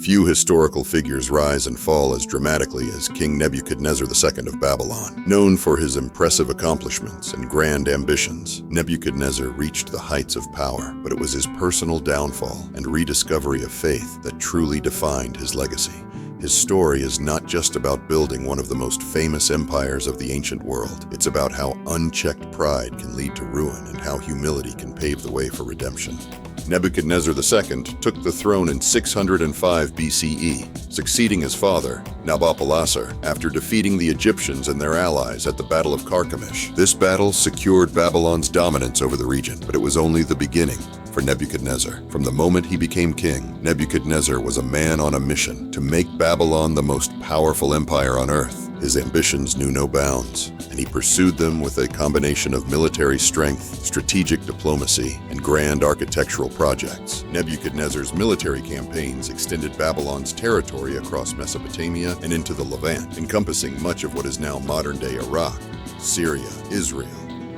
Few historical figures rise and fall as dramatically as King Nebuchadnezzar II of Babylon. Known for his impressive accomplishments and grand ambitions, Nebuchadnezzar reached the heights of power, but it was his personal downfall and rediscovery of faith that truly defined his legacy. His story is not just about building one of the most famous empires of the ancient world. It's about how unchecked pride can lead to ruin and how humility can pave the way for redemption. Nebuchadnezzar II took the throne in 605 BCE, succeeding his father, Nabopolassar, after defeating the Egyptians and their allies at the Battle of Carchemish. This battle secured Babylon's dominance over the region, but it was only the beginning for Nebuchadnezzar. From the moment he became king, Nebuchadnezzar was a man on a mission to make Babylon the most powerful empire on earth. His ambitions knew no bounds, and he pursued them with a combination of military strength, strategic diplomacy, and grand architectural projects. Nebuchadnezzar's military campaigns extended Babylon's territory across Mesopotamia and into the Levant, encompassing much of what is now modern-day Iraq, Syria, Israel,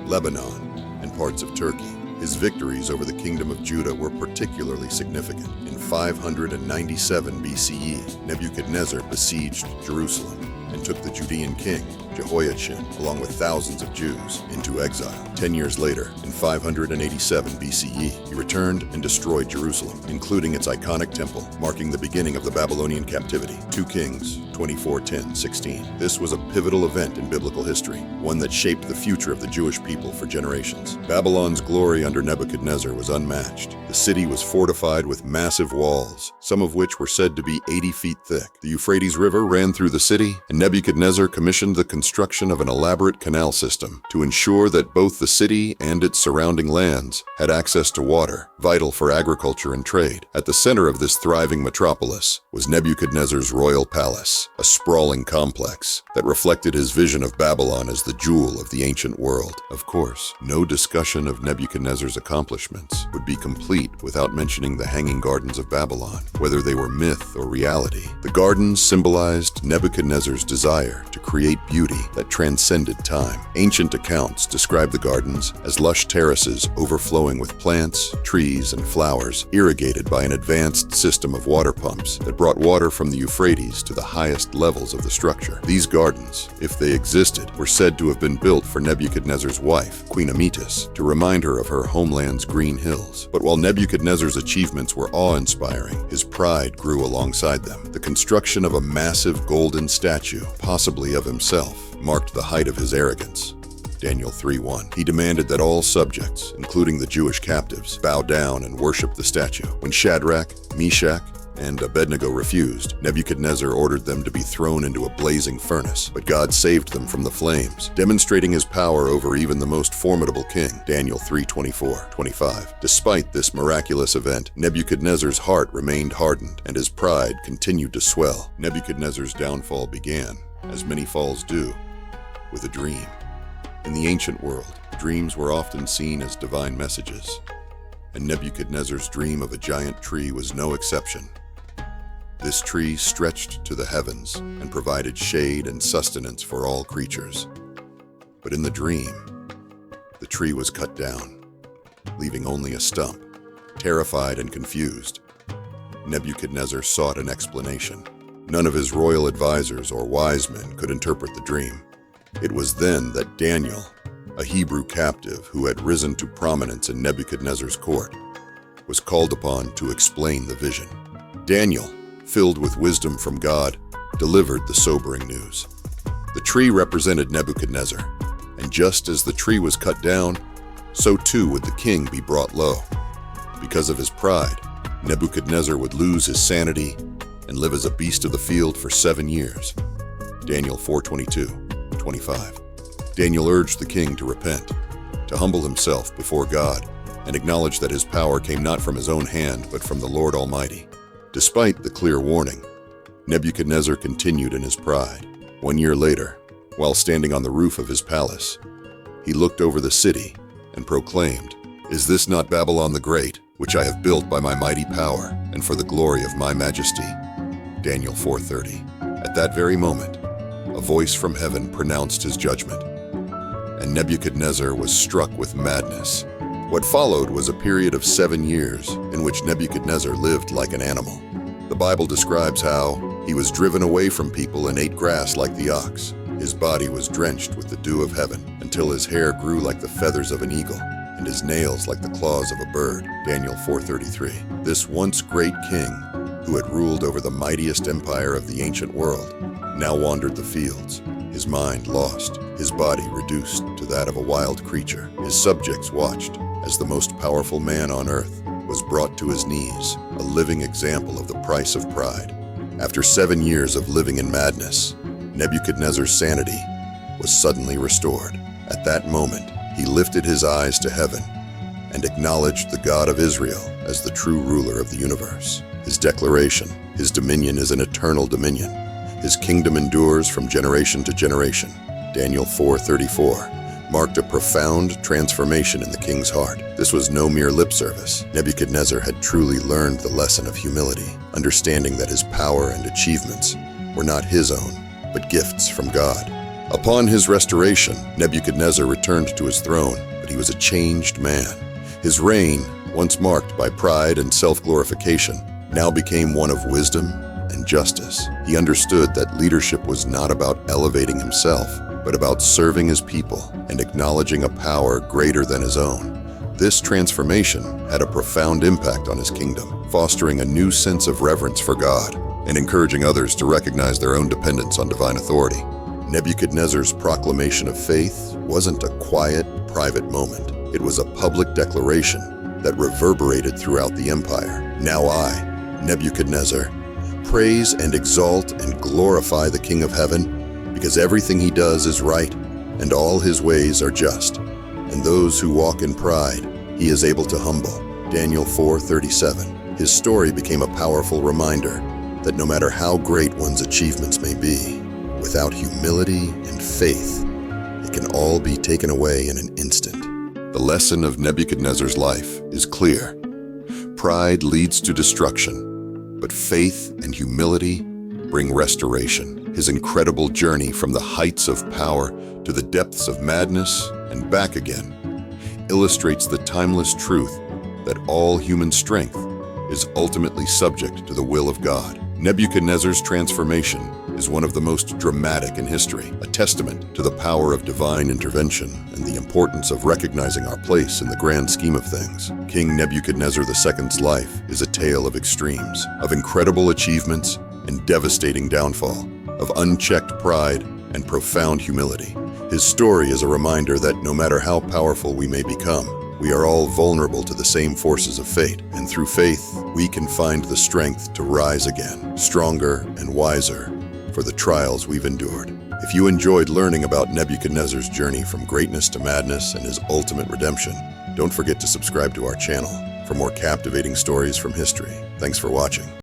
Lebanon, and parts of Turkey. His victories over the kingdom of Judah were particularly significant. In 597 BCE, Nebuchadnezzar besieged Jerusalem and took the Judean king, Jehoiachin, along with thousands of Jews, into exile. 10 years later, in 587 BCE, he returned and destroyed Jerusalem, including its iconic temple, marking the beginning of the Babylonian Captivity. 2 Kings 24:10-16. This was a pivotal event in biblical history, one that shaped the future of the Jewish people for generations. Babylon's glory under Nebuchadnezzar was unmatched. The city was fortified with massive walls, some of which were said to be 80 feet thick. The Euphrates River ran through the city, and Nebuchadnezzar commissioned the construction of an elaborate canal system to ensure that both the city and its surrounding lands had access to water, vital for agriculture and trade. At the center of this thriving metropolis was Nebuchadnezzar's royal palace, a sprawling complex that reflected his vision of Babylon as the jewel of the ancient world. Of course, no discussion of Nebuchadnezzar's accomplishments would be complete without mentioning the Hanging Gardens of Babylon. Whether they were myth or reality, the gardens symbolized Nebuchadnezzar's desire to create beauty that transcended time. Ancient accounts describe the gardens as lush terraces overflowing with plants, trees, and flowers, irrigated by an advanced system of water pumps that brought water from the Euphrates to the highest levels of the structure. These gardens, if they existed, were said to have been built for Nebuchadnezzar's wife, Queen Amytis, to remind her of her homeland's green hills. But while Nebuchadnezzar's achievements were awe-inspiring, his pride grew alongside them. The construction of a massive golden statue, possibly of himself, marked the height of his arrogance. Daniel 3:1. He demanded that all subjects, including the Jewish captives, bow down and worship the statue. When Shadrach, Meshach, and Abednego refused, Nebuchadnezzar ordered them to be thrown into a blazing furnace, but God saved them from the flames, demonstrating his power over even the most formidable king. Daniel 3:24-25. Despite this miraculous event, Nebuchadnezzar's heart remained hardened, and his pride continued to swell. Nebuchadnezzar's downfall began, as many falls do, with a dream. In the ancient world, dreams were often seen as divine messages, and Nebuchadnezzar's dream of a giant tree was no exception. This tree stretched to the heavens and provided shade and sustenance for all creatures. But in the dream, the tree was cut down, leaving only a stump. Terrified and confused, Nebuchadnezzar sought an explanation. None of his royal advisors or wise men could interpret the dream. It was then that Daniel, a Hebrew captive who had risen to prominence in Nebuchadnezzar's court, was called upon to explain the vision. Daniel, filled with wisdom from God, delivered the sobering news. The tree represented Nebuchadnezzar, and just as the tree was cut down, so too would the king be brought low. Because of his pride, Nebuchadnezzar would lose his sanity and live as a beast of the field for 7 years. Daniel 4:22-25. Daniel urged the king to repent, to humble himself before God, and acknowledge that his power came not from his own hand, but from the Lord Almighty. Despite the clear warning, Nebuchadnezzar continued in his pride. 1 year later, while standing on the roof of his palace, he looked over the city and proclaimed, "Is this not Babylon the Great, which I have built by my mighty power and for the glory of my majesty?" Daniel 4:30. At that very moment, a voice from heaven pronounced his judgment, and Nebuchadnezzar was struck with madness. What followed was a period of 7 years in which Nebuchadnezzar lived like an animal. The Bible describes how he was driven away from people and ate grass like the ox. His body was drenched with the dew of heaven until his hair grew like the feathers of an eagle and his nails like the claws of a bird. Daniel 4:33. This once great king, who had ruled over the mightiest empire of the ancient world, now wandered the fields, his mind lost, his body reduced to that of a wild creature. His subjects watched as the most powerful man on earth was brought to his knees, a living example of the price of pride. After 7 years of living in madness, Nebuchadnezzar's sanity was suddenly restored. At that moment, he lifted his eyes to heaven and acknowledged the God of Israel as the true ruler of the universe. His declaration, his dominion is an eternal dominion. His kingdom endures from generation to generation. Daniel 4:34 marked a profound transformation in the king's heart. This was no mere lip service. Nebuchadnezzar had truly learned the lesson of humility, understanding that his power and achievements were not his own, but gifts from God. Upon his restoration, Nebuchadnezzar returned to his throne, but he was a changed man. His reign, once marked by pride and self-glorification, now became one of wisdom and justice. He understood that leadership was not about elevating himself, but about serving his people and acknowledging a power greater than his own. This transformation had a profound impact on his kingdom, fostering a new sense of reverence for God and encouraging others to recognize their own dependence on divine authority. Nebuchadnezzar's proclamation of faith wasn't a quiet, private moment. It was a public declaration that reverberated throughout the empire. Now I, Nebuchadnezzar, praise and exalt and glorify the King of Heaven, because everything he does is right, and all his ways are just. And those who walk in pride, he is able to humble. Daniel 4:37. His story became a powerful reminder that no matter how great one's achievements may be, without humility and faith, it can all be taken away in an instant. The lesson of Nebuchadnezzar's life is clear. Pride leads to destruction, but faith and humility bring restoration. His incredible journey from the heights of power to the depths of madness and back again illustrates the timeless truth that all human strength is ultimately subject to the will of God. Nebuchadnezzar's transformation is one of the most dramatic in history, a testament to the power of divine intervention and the importance of recognizing our place in the grand scheme of things. King Nebuchadnezzar II's life is a tale of extremes, of incredible achievements and devastating downfall, of unchecked pride and profound humility. His story is a reminder that no matter how powerful we may become, we are all vulnerable to the same forces of fate, and through faith, we can find the strength to rise again, stronger and wiser for the trials we've endured. If you enjoyed learning about Nebuchadnezzar's journey from greatness to madness and his ultimate redemption, don't forget to subscribe to our channel for more captivating stories from history. Thanks for watching.